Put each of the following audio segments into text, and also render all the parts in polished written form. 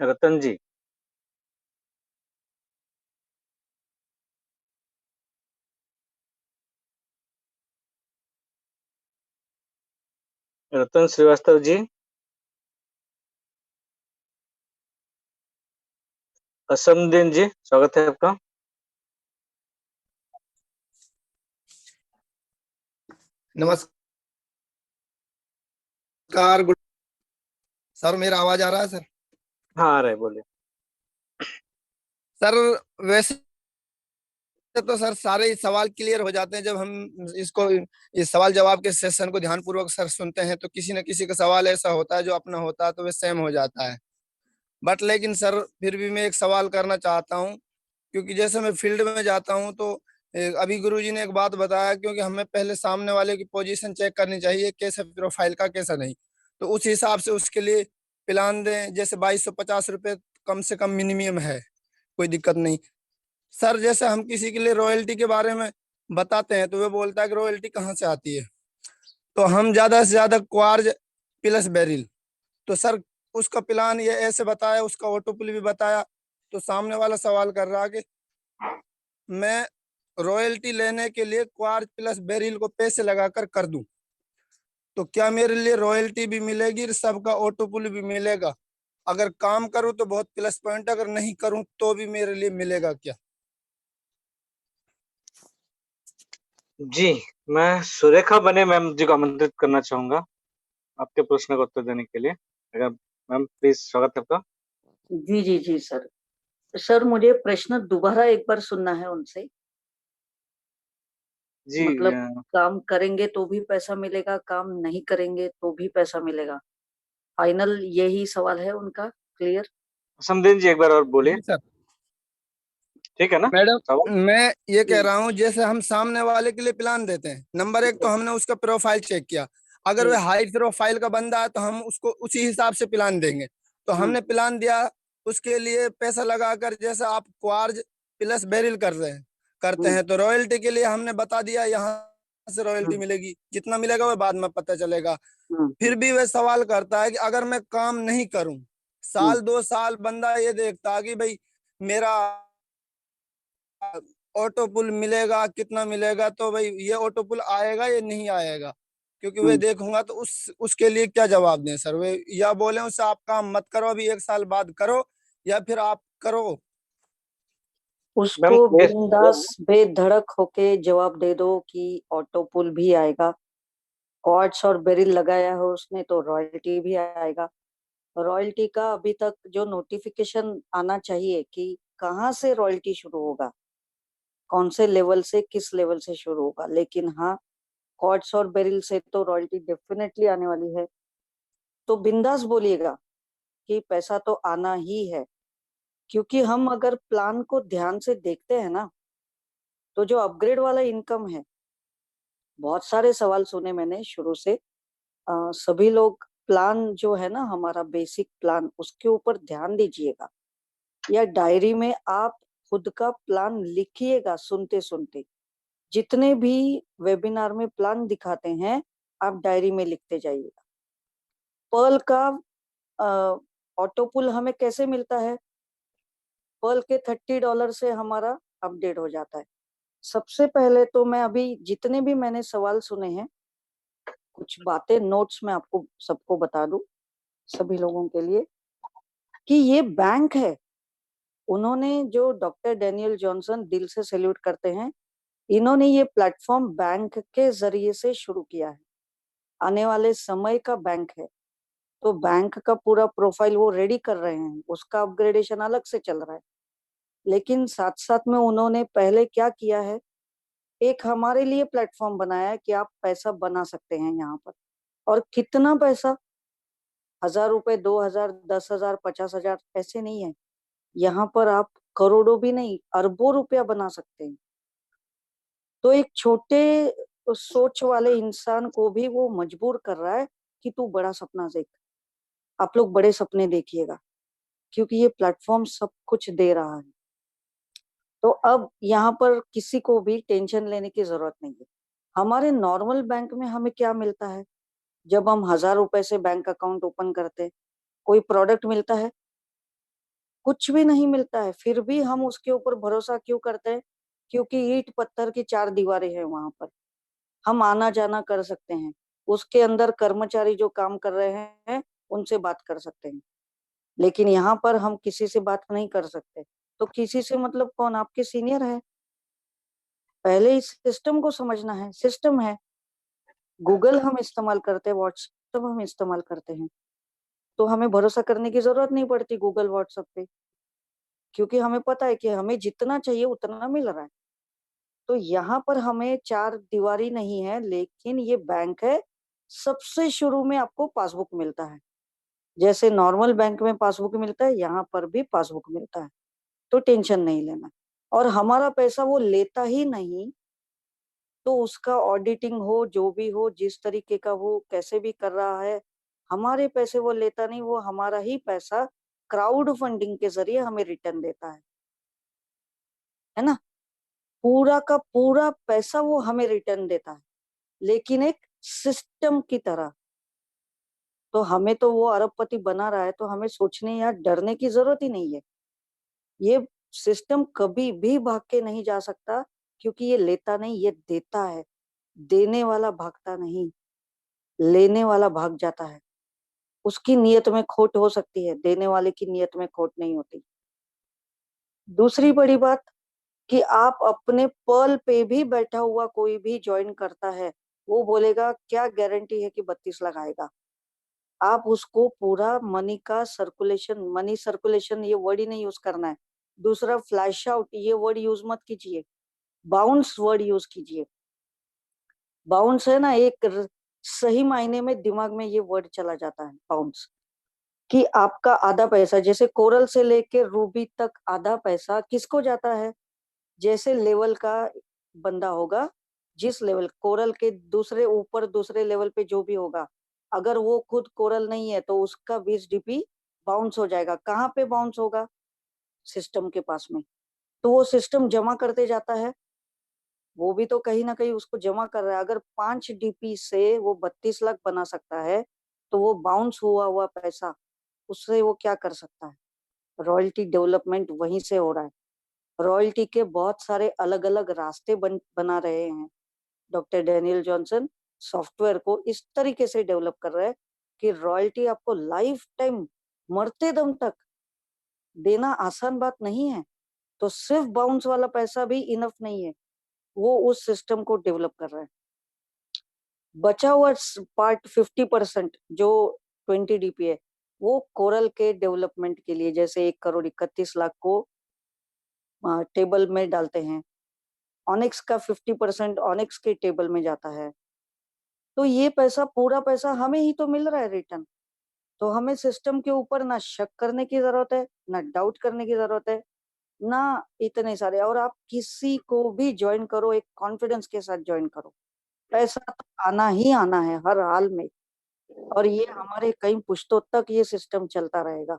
रतन जी। रतन श्रीवास्तव जी। असमदीन जी, स्वागत है आपका। नमस्कार। गुड सर, मेरा आवाज आ रहा है सर? हाँ, आ रहे, बोलिए। सर, वैसे तो सर सारे सवाल क्लियर हो जाते हैं जब हम इसको इस सवाल जवाब के सेशन को ध्यानपूर्वक सर सुनते हैं, तो किसी न किसी का सवाल ऐसा होता है जो अपना होता है तो वे सेम हो जाता है। बट लेकिन सर फिर भी मैं एक सवाल करना चाहता हूँ, क्योंकि जैसे मैं फील्ड में जाता हूँ तो अभी गुरुजी ने एक बात बताया, क्योंकि हमें पहले सामने वाले की पोजीशन चेक करनी चाहिए, कैसा प्रोफाइल का कैसा नहीं। तो उस हिसाब से उसके लिए प्लान दें, जैसे 2250 रुपये कम से कम मिनिमम है, कोई दिक्कत नहीं। सर जैसे हम किसी के लिए रॉयल्टी के बारे में बताते हैं तो वे बोलता है कि रॉयल्टी कहाँ से आती है, तो हम ज्यादा से ज्यादा क्वार्ज प्लस बेरिल। तो सर उसका प्लान ये ऐसे बताया, उसका ऑटोपुल भी बताया, तो सामने वाला सवाल कर रहा है कि मैं रॉयल्टी लेने के लिए क्वार्ज प्लस बेरिल को पैसे लगाकर कर दूं, तो क्या मेरे लिए रॉयल्टी भी मिलेगी, सबका ऑटोपुल भी मिलेगा? अगर काम करूं तो बहुत प्लस पॉइंट, अगर नहीं करूं तो भी मेरे लिए मिलेगा क्या? जी, मैं सुरेखा बने मैम जी को आमंत्रित करना चाहूंगा आपके प्रश्न का उत्तर देने के लिए। अगर मैम प्लीज, स्वागत है आपका। जी जी जी सर। सर मुझे प्रश्न दोबारा एक बार सुनना है उनसे। जी। मतलब काम करेंगे तो भी पैसा मिलेगा, काम नहीं करेंगे तो भी पैसा मिलेगा, फाइनल यही सवाल है उनका। क्लियर? असमदीन जी, एक बार और बोलिए। जी सर। ठीक है ना मैडम, सवाल? मैं ये कह जी। रहा हूँ, जैसे हम सामने वाले के लिए प्लान देते हैं, नंबर एक तो हमने उसका प्रोफाइल चेक किया, अगर जी। वह हाई प्रोफाइल का बंदा है तो हम उसको उसी हिसाब से प्लान देंगे। तो हमने प्लान दिया, उसके लिए पैसा लगाकर, जैसे आप क्वार्ज प्लस बेरिल कर रहे हैं करते हम्म, हैं, तो रॉयल्टी के लिए हमने बता दिया यहाँ से रॉयल्टी हम्म, मिलेगी, जितना मिलेगा वह बाद में पता चलेगा। हम्म, फिर भी वह सवाल करता है कि अगर मैं काम नहीं करूं, हम्म। साल 2 साल बंदा ये देखता है कि भाई मेरा ऑटो पुल मिलेगा, कितना मिलेगा, तो भाई ये ऑटो पुल आएगा या नहीं आएगा, क्योंकि वे हम्म। देखूंगा तो उसके लिए क्या जवाब दें सर? वे या बोले उससे आप काम मत करो, अभी 1 साल बाद करो, या फिर आप करो। उसको मैम क्लियर? बिंदास बेधड़क होके जवाब दे दो कि ऑटो पुल भी आएगा, कॉर्ड्स और बेरिल लगाया हो उसने तो रॉयल्टी भी आएगा। रॉयल्टी का अभी तक जो नोटिफिकेशन आना चाहिए कि कहाँ से रॉयल्टी शुरू होगा, कौन से लेवल से, किस लेवल से शुरू होगा, लेकिन हाँ, कॉर्ड्स और बेरिल से तो रॉयल्टी डेफिनेटली आने वाली है। तो बिंदास बोलिएगा कि पैसा तो आना ही है, क्योंकि हम अगर प्लान को ध्यान से देखते हैं ना, तो जो अपग्रेड वाला इनकम है, बहुत सारे सवाल सुने मैंने शुरू से। सभी लोग प्लान जो है ना, हमारा बेसिक प्लान, उसके ऊपर ध्यान दीजिएगा, या डायरी में आप खुद का प्लान लिखिएगा सुनते सुनते। जितने भी वेबिनार में प्लान दिखाते हैं, आप डायरी में लिखते जाइएगा। पर्ल का ऑटोपुल हमें कैसे मिलता है? पर्ल के $30 से हमारा अपडेट हो जाता है। सबसे पहले तो मैं अभी जितने भी मैंने सवाल सुने हैं, कुछ बातें नोट्स में आपको सबको बता दूं, सभी लोगों के लिए, कि ये बैंक है। उन्होंने, जो डॉक्टर डैनियल जॉनसन, दिल से सैल्यूट करते हैं, इन्होंने ये प्लेटफॉर्म बैंक के जरिए से शुरू किया है, आने वाले समय का बैंक है। तो बैंक का पूरा प्रोफाइल वो रेडी कर रहे हैं, उसका अपग्रेडेशन अलग से चल रहा है। लेकिन साथ साथ में उन्होंने पहले क्या किया है, एक हमारे लिए प्लेटफॉर्म बनाया है कि आप पैसा बना सकते हैं यहाँ पर। और कितना पैसा? 1,000 रुपए, 2,000, 10,000, 50,000, ऐसे नहीं है। यहाँ पर आप करोड़ों भी नहीं, अरबों रुपया बना सकते हैं। तो एक छोटे सोच वाले इंसान को भी वो मजबूर कर रहा है कि तू बड़ा सपना देख। आप लोग बड़े सपने देखिएगा, क्योंकि ये प्लेटफॉर्म सब कुछ दे रहा है। तो अब यहाँ पर किसी को भी टेंशन लेने की जरूरत नहीं है। हमारे नॉर्मल बैंक में हमें क्या मिलता है? जब हम 1,000 रुपए से बैंक अकाउंट ओपन करते हैं, कोई प्रोडक्ट मिलता है? कुछ भी नहीं मिलता है, फिर भी हम उसके ऊपर भरोसा क्यों करते हैं? क्योंकि ईंट पत्थर की 4 दीवारें हैं वहां पर, हम आना जाना कर सकते हैं, उसके अंदर कर्मचारी जो काम कर रहे हैं उनसे बात कर सकते हैं, लेकिन यहाँ पर हम किसी से बात नहीं कर सकते। तो किसी से मतलब कौन? आपके सीनियर है। पहले इस सिस्टम को समझना है। सिस्टम है, गूगल हम इस्तेमाल करते हैं, व्हाट्सएप हम इस्तेमाल करते हैं, तो हमें भरोसा करने की जरूरत नहीं पड़ती गूगल व्हाट्सएप पे, क्योंकि हमें पता है कि हमें जितना चाहिए उतना मिल रहा है। तो यहाँ पर हमें 4 दीवारी नहीं है, लेकिन ये बैंक है। सबसे शुरू में आपको पासबुक मिलता है, जैसे नॉर्मल बैंक में पासबुक मिलता है, यहाँ पर भी पासबुक मिलता है, तो टेंशन नहीं लेना। और हमारा पैसा वो लेता ही नहीं, तो उसका ऑडिटिंग हो, जो भी हो, जिस तरीके का वो कैसे भी कर रहा है, हमारे पैसे वो लेता नहीं, वो हमारा ही पैसा क्राउड फंडिंग के जरिए हमें रिटर्न देता है ना? पूरा का पूरा पैसा वो हमें रिटर्न देता है, लेकिन एक सिस्टम की तरह। तो हमें तो वो अरबपति बना रहा है, तो हमें सोचने या डरने की जरूरत ही नहीं है। ये सिस्टम कभी भी भाग के नहीं जा सकता, क्योंकि ये लेता नहीं, ये देता है। देने वाला भागता नहीं, लेने वाला भाग जाता है। उसकी नीयत में खोट हो सकती है, देने वाले की नीयत में खोट नहीं होती। दूसरी बड़ी बात कि आप अपने पर्ल पे भी बैठा हुआ कोई भी ज्वाइन करता है, वो बोलेगा क्या गारंटी है कि 32 लगाएगा। आप उसको पूरा मनी सर्कुलेशन ये वर्ड ही नहीं यूज करना है। दूसरा, फ्लैश आउट ये वर्ड यूज मत कीजिए, बाउंस वर्ड यूज कीजिए। बाउंस है ना, सही मायने में दिमाग में ये वर्ड चला जाता है, बाउंस, कि आपका आधा पैसा, जैसे कोरल से लेके रूबी तक आधा पैसा किसको जाता है? जैसे लेवल का बंदा होगा, जिस लेवल कोरल के दूसरे ऊपर दूसरे लेवल पे जो भी होगा, अगर वो खुद कोरल नहीं है तो उसका 20 डीपी बाउंस हो जाएगा। कहाँ पे बाउंस होगा? सिस्टम के पास में। तो वो सिस्टम जमा करते जाता है, वो भी तो कहीं ना कहीं उसको जमा कर रहा है। अगर 5 डीपी से वो 32 लाख बना सकता है, तो वो बाउंस हुआ हुआ पैसा, उससे वो क्या कर सकता है? रॉयल्टी डेवलपमेंट वहीं से हो रहा है। रॉयल्टी के बहुत सारे अलग अलग रास्ते बना रहे हैं। डॉक्टर डैनियल जॉनसन सॉफ्टवेयर को इस तरीके से डेवलप कर रहा है कि रॉयल्टी आपको लाइफ टाइम, मरते दम तक देना आसान बात नहीं है। तो सिर्फ बाउंस वाला पैसा भी इनफ नहीं है, वो उस सिस्टम को डेवलप कर रहा है। बचा हुआ पार्ट 50% जो 20 डीपी है, वो कोरल के डेवलपमेंट के लिए, जैसे 1,31,00,000 को टेबल में डालते हैं, ऑनिक्स का 50% ऑनिक्स के टेबल में जाता है। तो ये पैसा, पूरा पैसा हमें ही तो मिल रहा है रिटर्न। तो हमें सिस्टम के ऊपर ना शक करने की जरूरत है, ना डाउट करने की जरूरत है, ना इतने सारे। और आप किसी को भी ज्वाइन करो, एक कॉन्फिडेंस के साथ ज्वाइन करो, पैसा तो आना ही आना है हर हाल में। और ये हमारे कई पुश्तों तक ये सिस्टम चलता रहेगा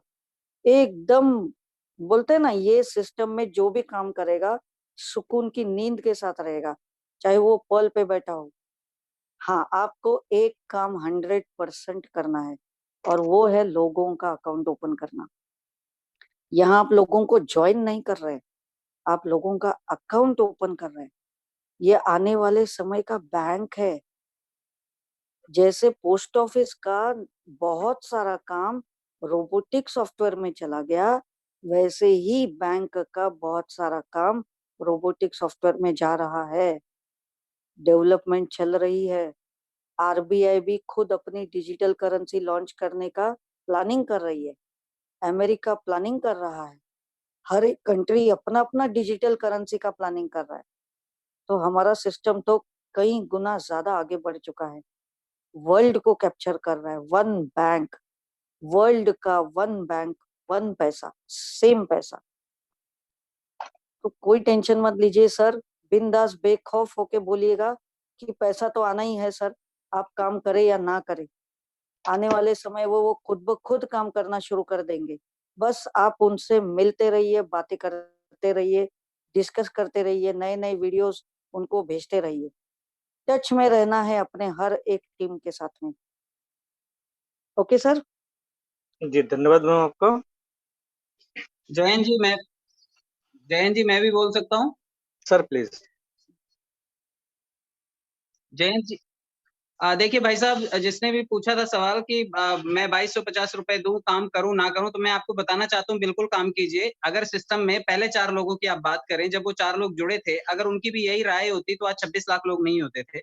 एकदम। बोलते हैं ना, ये सिस्टम में जो भी काम करेगा सुकून की नींद के साथ रहेगा, चाहे वो पल पे बैठा हो। हाँ, आपको एक काम 100% करना है, और वो है लोगों का अकाउंट ओपन करना। यहाँ आप लोगों को ज्वाइन नहीं कर रहे, आप लोगों का अकाउंट ओपन कर रहे हैं। ये आने वाले समय का बैंक है। जैसे पोस्ट ऑफिस का बहुत सारा काम रोबोटिक सॉफ्टवेयर में चला गया, वैसे ही बैंक का बहुत सारा काम रोबोटिक सॉफ्टवेयर में जा रहा है। डेवलपमेंट चल रही है। आरबीआई भी खुद अपनी डिजिटल करेंसी लॉन्च करने का प्लानिंग कर रही है। अमेरिका प्लानिंग कर रहा है। हर एक कंट्री अपना अपना डिजिटल करेंसी का प्लानिंग कर रहा है। तो हमारा सिस्टम तो कई गुना ज्यादा आगे बढ़ चुका है, वर्ल्ड को कैप्चर कर रहा है। वन बैंक, वर्ल्ड का वन बैंक, वन पैसा, सेम पैसा। तो कोई टेंशन मत लीजिए सर, बिंदास बेखौफ होके बोलिएगा कि पैसा तो आना ही है सर, आप काम करें या ना करें। आने वाले समय वो खुद ब खुद काम करना शुरू कर देंगे। बस आप उनसे मिलते रहिए, बातें करते रहिए, डिस्कस करते रहिए, नए नए वीडियोस उनको भेजते रहिए। टच में रहना है अपने हर एक टीम के साथ में। Okay sir. जी धन्यवाद मैम आपका। जयंत जी मैं भी बोल सकता हूँ? Sir please. जयंत जी, देखिए भाई साहब, जिसने भी पूछा था सवाल कि मैं 2250 रुपए दूं, काम करूं ना करूं, तो मैं आपको बताना चाहता हूं बिल्कुल काम कीजिए। अगर सिस्टम में पहले 4 लोगों की आप बात करें, जब वो 4 लोग जुड़े थे, अगर उनकी भी यही राय होती तो आज 26 लाख लोग नहीं होते थे।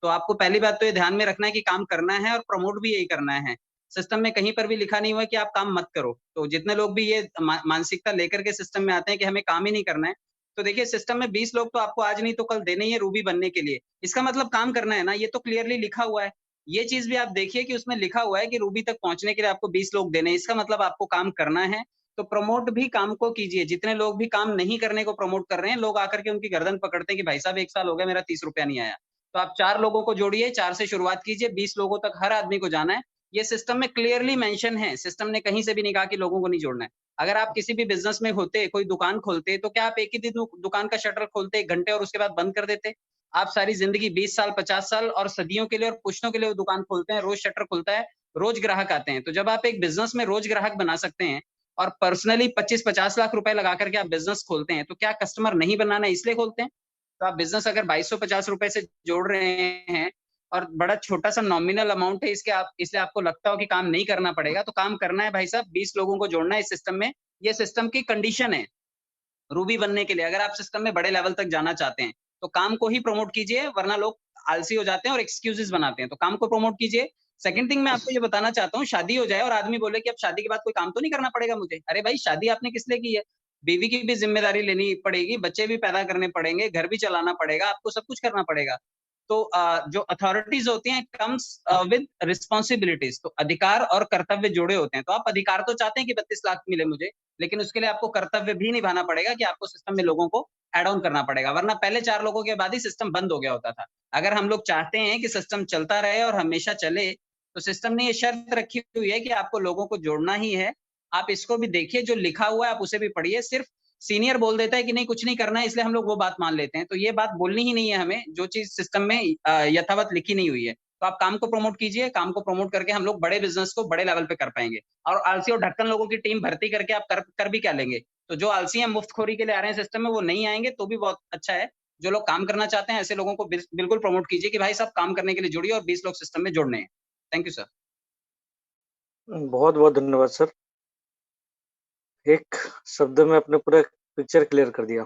तो आपको पहली बात तो ये ध्यान में रखना है कि काम करना है और प्रमोट भी यही करना है। सिस्टम में कहीं पर भी लिखा नहीं हुआ है कि आप काम मत करो। तो जितने लोग भी ये मानसिकता लेकर के सिस्टम में आते हैं कि हमें काम ही नहीं करना है, तो देखिए सिस्टम में 20 लोग तो आपको आज नहीं तो कल देने ही है रूबी बनने के लिए। इसका मतलब काम करना है ना, ये तो क्लियरली लिखा हुआ है। ये चीज भी आप देखिए कि उसमें लिखा हुआ है कि रूबी तक पहुंचने के लिए आपको 20 लोग देने हैं। इसका मतलब आपको काम करना है, तो प्रमोट भी काम को कीजिए। जितने लोग भी काम नहीं करने को प्रमोट कर रहे हैं, लोग आकर के उनकी गर्दन पकड़ते हैं कि भाई साहब 1 साल हो गया मेरा 30 रुपया नहीं आया। तो आप 4 लोगों को जोड़िए, 4 से शुरुआत कीजिए, 20 लोगों तक हर आदमी को जाना है। ये सिस्टम में क्लियरली मेंशन है, सिस्टम ने कहीं से भी नहीं कहा कि लोगों को नहीं जोड़ना है। अगर आप किसी भी बिजनेस में होते, कोई दुकान खोलते, तो क्या आप एक ही दिन दुकान का शटर खोलते 1 घंटे और उसके बाद बंद कर देते? आप सारी जिंदगी 20 साल, 50 साल और सदियों के लिए और पुश्तों के लिए वो दुकान खोलते हैं, रोज शटर खुलता है, रोज ग्राहक आते हैं। तो जब आप एक बिजनेस में रोज ग्राहक बना सकते हैं और पर्सनली 25-50 लाख रुपए लगा करके आप बिजनेस खोलते हैं, तो क्या कस्टमर नहीं बनाना है इसलिए खोलते हैं? तो आप बिजनेस अगर 2250 रुपए से जोड़ रहे हैं और बड़ा छोटा-सा नॉमिनल अमाउंट है, इसके आप इसलिए आपको लगता हो कि काम नहीं करना पड़ेगा, तो काम करना है भाई साहब, 20 लोगों को जोड़ना है इस सिस्टम में। ये सिस्टम की कंडीशन है। रूबी बनने के लिए अगर आप सिस्टम में बड़े लेवल तक जाना चाहते हैं, तो काम को ही प्रमोट कीजिए, वरना लोग आलसी हो जाते हैं और एक्सक्यूजेस बनाते हैं। तो काम को प्रमोट कीजिए। सेकंड थिंग मैं आपको ये बताना चाहता हूँ, शादी हो जाए और आदमी बोले कि अब शादी के बाद कोई काम तो नहीं करना पड़ेगा मुझे। अरे भाई, शादी आपने किस लिए की है? बीवी की भी ज़िम्मेदारी लेनी पड़ेगी, बच्चे भी पैदा करने पड़ेंगे, घर भी चलाना पड़ेगा, आपको सब कुछ करना पड़ेगा। तो जो अथॉरिटीज़ होती हैं कम्स विद रिस्पांसिबिलिटीज़, तो अधिकार और कर्तव्य जुड़े होते हैं। तो आप अधिकार तो चाहते हैं कि 32 लाख मिले मुझे, लेकिन उसके लिए आपको कर्तव्य भी निभाना पड़ेगा कि आपको सिस्टम में लोगों को ऐड ऑन करना पड़ेगा, वरना पहले 4 लोगों के बाद ही सिस्टम बंद हो गया होता था। अगर हम लोग चाहते हैं कि सिस्टम चलता रहे और हमेशा चले, तो सिस्टम ने ये शर्त रखी हुई है कि आपको लोगों को जोड़ना ही है। आप इसको भी देखिए, जो लिखा हुआ है आप उसे भी पढ़िए। सिर्फ सीनियर बोल देता है कि नहीं कुछ नहीं करना है, इसलिए हम लोग वो बात मान लेते हैं। तो ये बात बोलनी ही नहीं है हमें, जो चीज़ सिस्टम में यथावत लिखी नहीं हुई है। तो आप काम को प्रमोट कीजिए, काम को प्रमोट करके हम लोग बड़े बिज़नेस को बड़े लेवल पे कर पाएँगे। और आलसी और ढक्कन लोगों की टीम भर्ती करके आप कर भी क्या लेंगे? तो जो आलसी हैं, मुफ्तखोरी के लिए आ रहे हैं सिस्टम में, वो नहीं आएँगे तो भी बहुत अच्छा है। जो लोग काम करना चाहते हैं, ऐसे लोगों को बिल्कुल प्रमोट कीजिए कि भाई साहब काम करने के लिए जुड़िए और 20 लोग सिस्टम में जोड़ने हैं। Thank you sir. बहुत-बहुत धन्यवाद सर। एक शब्द में आपने पूरा पिक्चर क्लियर कर दिया।